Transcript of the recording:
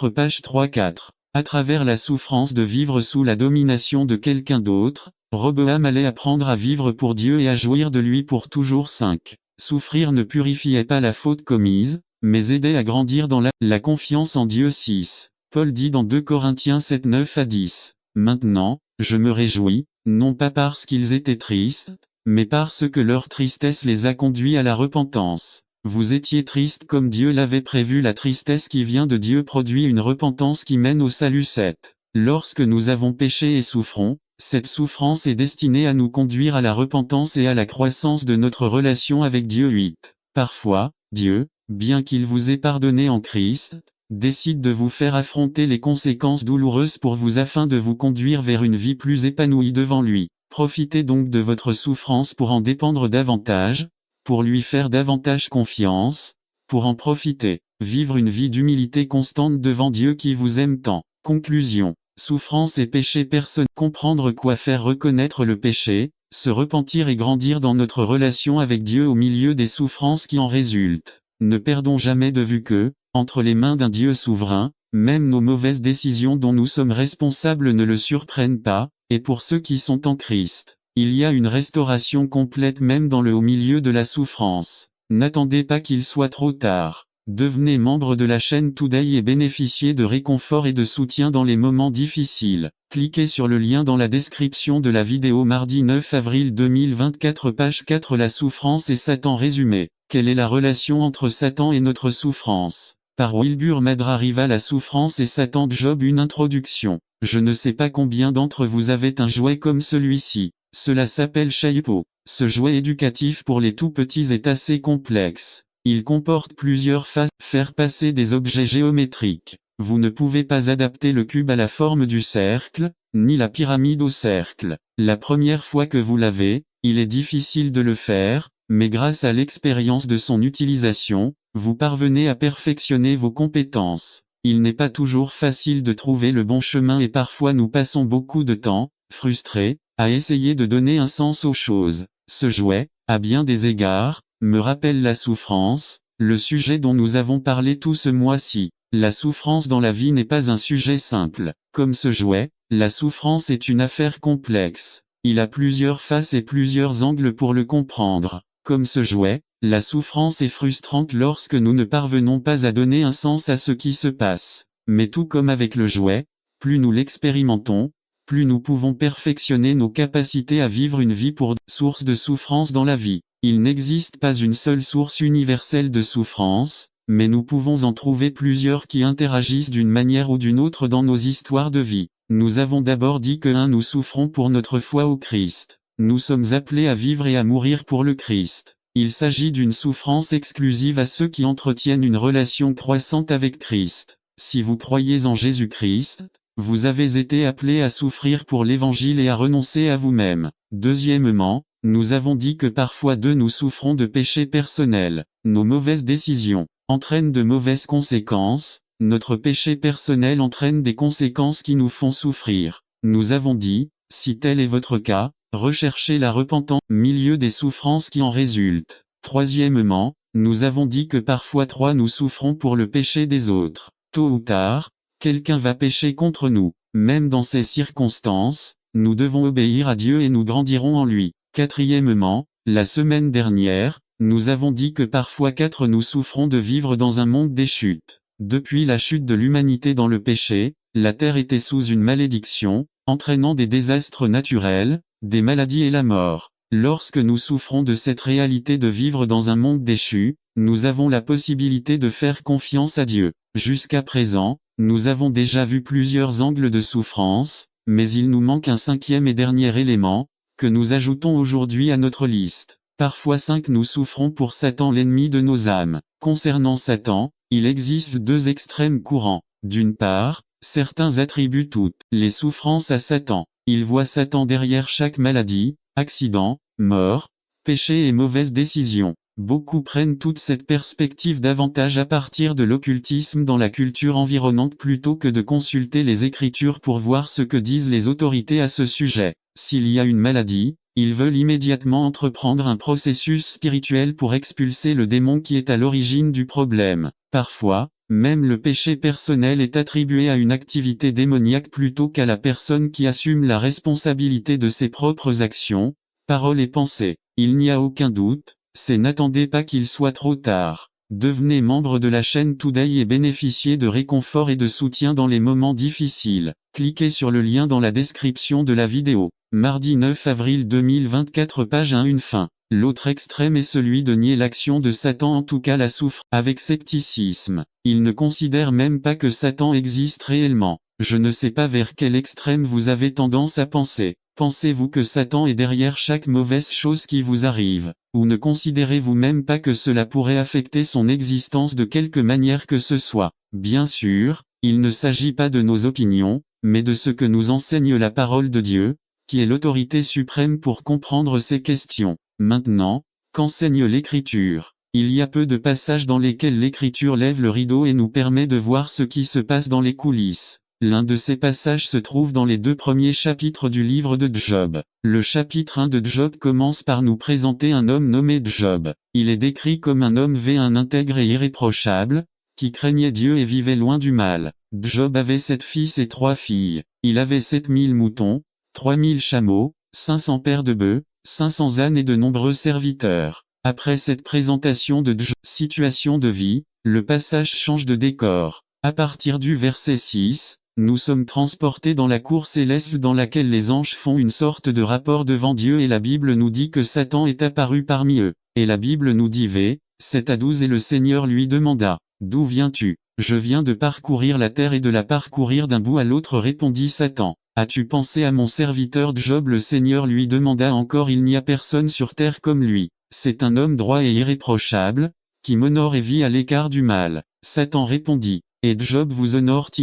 4 page 3-4. À travers la souffrance de vivre sous la domination de quelqu'un d'autre, Roboam allait apprendre à vivre pour Dieu et à jouir de lui pour toujours. 5. Souffrir ne purifiait pas la faute commise, mais aidait à grandir dans la confiance en Dieu. 6. Paul dit dans 2 Corinthiens 7 9-10. Maintenant, je me réjouis, non pas parce qu'ils étaient tristes, mais parce que leur tristesse les a conduits à la repentance. Vous étiez tristes comme Dieu l'avait prévu. La tristesse qui vient de Dieu produit une repentance qui mène au salut. 7. Lorsque nous avons péché et souffrons, cette souffrance est destinée à nous conduire à la repentance et à la croissance de notre relation avec Dieu. 8. Parfois, Dieu, bien qu'il vous ait pardonné en Christ, décide de vous faire affronter les conséquences douloureuses pour vous afin de vous conduire vers une vie plus épanouie devant lui. Profitez donc de votre souffrance pour en dépendre davantage, pour lui faire davantage confiance, pour en profiter, vivre une vie d'humilité constante devant Dieu qui vous aime tant. Conclusion. Souffrance et péché personnel. Comprendre quoi faire reconnaître le péché, se repentir et grandir dans notre relation avec Dieu au milieu des souffrances qui en résultent. Ne perdons jamais de vue que, entre les mains d'un Dieu souverain, même nos mauvaises décisions dont nous sommes responsables ne le surprennent pas, et pour ceux qui sont en Christ, il y a une restauration complète même dans le haut milieu de la souffrance. N'attendez pas qu'il soit trop tard. Devenez membre de la chaîne Today et bénéficiez de réconfort et de soutien dans les moments difficiles. Cliquez sur le lien dans la description de la vidéo. Mardi 9 avril 2024 page 4. La souffrance et Satan résumé. Quelle est la relation entre Satan et notre souffrance? Par Wilbur Madra. La souffrance et Satan. Job. Une introduction. Je ne sais pas combien d'entre vous avez un jouet comme celui-ci. Cela s'appelle Shaipo. Ce jouet éducatif pour les tout petits est assez complexe. Il comporte plusieurs phases. Faire passer des objets géométriques. Vous ne pouvez pas adapter le cube à la forme du cercle, ni la pyramide au cercle. La première fois que vous l'avez, il est difficile de le faire, mais grâce à l'expérience de son utilisation, vous parvenez à perfectionner vos compétences. Il n'est pas toujours facile de trouver le bon chemin et parfois nous passons beaucoup de temps, frustrés, à essayer de donner un sens aux choses. Ce jouet, à bien des égards, me rappelle la souffrance, le sujet dont nous avons parlé tout ce mois-ci. La souffrance dans la vie n'est pas un sujet simple. Comme ce jouet, la souffrance est une affaire complexe. Il a plusieurs faces et plusieurs angles pour le comprendre. Comme ce jouet, la souffrance est frustrante lorsque nous ne parvenons pas à donner un sens à ce qui se passe. Mais tout comme avec le jouet, plus nous l'expérimentons, plus nous pouvons perfectionner nos capacités à vivre une vie pour source de souffrance dans la vie. Il n'existe pas une seule source universelle de souffrance, mais nous pouvons en trouver plusieurs qui interagissent d'une manière ou d'une autre dans nos histoires de vie. Nous avons d'abord dit que nous souffrons pour notre foi au Christ. Nous sommes appelés à vivre et à mourir pour le Christ. Il s'agit d'une souffrance exclusive à ceux qui entretiennent une relation croissante avec Christ. Si vous croyez en Jésus-Christ, vous avez été appelés à souffrir pour l'Évangile et à renoncer à vous-même. Deuxièmement, nous avons dit que parfois nous souffrons de péchés personnels. Nos mauvaises décisions entraînent de mauvaises conséquences, notre péché personnel entraîne des conséquences qui nous font souffrir. Nous avons dit, si tel est votre cas, recherchez la repentance, milieu des souffrances qui en résultent. Troisièmement, nous avons dit que parfois nous souffrons pour le péché des autres. Tôt ou tard, quelqu'un va pécher contre nous. Même dans ces circonstances, nous devons obéir à Dieu et nous grandirons en lui. Quatrièmement, la semaine dernière, nous avons dit que parfois nous souffrons de vivre dans un monde des chutes. Depuis la chute de l'humanité dans le péché, la terre était sous une malédiction, entraînant des désastres naturels, des maladies et la mort. Lorsque nous souffrons de cette réalité de vivre dans un monde déchu, nous avons la possibilité de faire confiance à Dieu. Jusqu'à présent, nous avons déjà vu plusieurs angles de souffrance, mais il nous manque un cinquième et dernier élément, que nous ajoutons aujourd'hui à notre liste. Parfois nous souffrons pour Satan, l'ennemi de nos âmes. Concernant Satan, il existe deux extrêmes courants. D'une part, certains attribuent toutes les souffrances à Satan. Ils voient Satan derrière chaque maladie, accident, mort, péché et mauvaise décision. Beaucoup prennent toute cette perspective davantage à partir de l'occultisme dans la culture environnante plutôt que de consulter les Écritures pour voir ce que disent les autorités à ce sujet. S'il y a une maladie, ils veulent immédiatement entreprendre un processus spirituel pour expulser le démon qui est à l'origine du problème. Parfois, Même le péché personnel est attribué à une activité démoniaque plutôt qu'à la personne qui assume la responsabilité de ses propres actions, paroles et pensées. Il n'y a aucun doute, n'attendez pas qu'il soit trop tard. Devenez membre de la chaîne Today et bénéficiez de réconfort et de soutien dans les moments difficiles. Cliquez sur le lien dans la description de la vidéo. Mardi 9 avril 2024 page 1 une fin. L'autre extrême est celui de nier l'action de Satan, en tout cas la souffre, avec scepticisme. Il ne considère même pas que Satan existe réellement. Je ne sais pas vers quel extrême vous avez tendance à penser. Pensez-vous que Satan est derrière chaque mauvaise chose qui vous arrive, ou ne considérez-vous même pas que cela pourrait affecter son existence de quelque manière que ce soit? Bien sûr, il ne s'agit pas de nos opinions, mais de ce que nous enseigne la parole de Dieu, qui est l'autorité suprême pour comprendre ces questions. Maintenant, qu'enseigne l'Écriture? Il y a peu de passages dans lesquels l'Écriture lève le rideau et nous permet de voir ce qui se passe dans les coulisses. L'un de ces passages se trouve dans les 2 premiers chapitres du livre de Job. Le chapitre 1 de Job commence par nous présenter un homme nommé Job. Il est décrit comme un homme intègre et irréprochable, qui craignait Dieu et vivait loin du mal. Job avait 7 fils et 3 filles. Il avait 7000 moutons, 3000 chameaux, 500 paires de bœufs, 500 ânes et de nombreux serviteurs. Après cette présentation de situation de vie, le passage change de décor. À partir du verset 6, nous sommes transportés dans la cour céleste dans laquelle les anges font une sorte de rapport devant Dieu et la Bible nous dit que Satan est apparu parmi eux. Et la Bible nous dit v. 7 à 12 et le Seigneur lui demanda, « D'où viens-tu? Je viens de parcourir la terre et de la parcourir d'un bout à l'autre, répondit Satan. As-tu pensé à mon serviteur Job? Le Seigneur lui demanda encore, il n'y a personne sur terre comme lui. C'est un homme droit et irréprochable, qui m'honore et vit à l'écart du mal. Satan répondit, et Job vous honore-t-il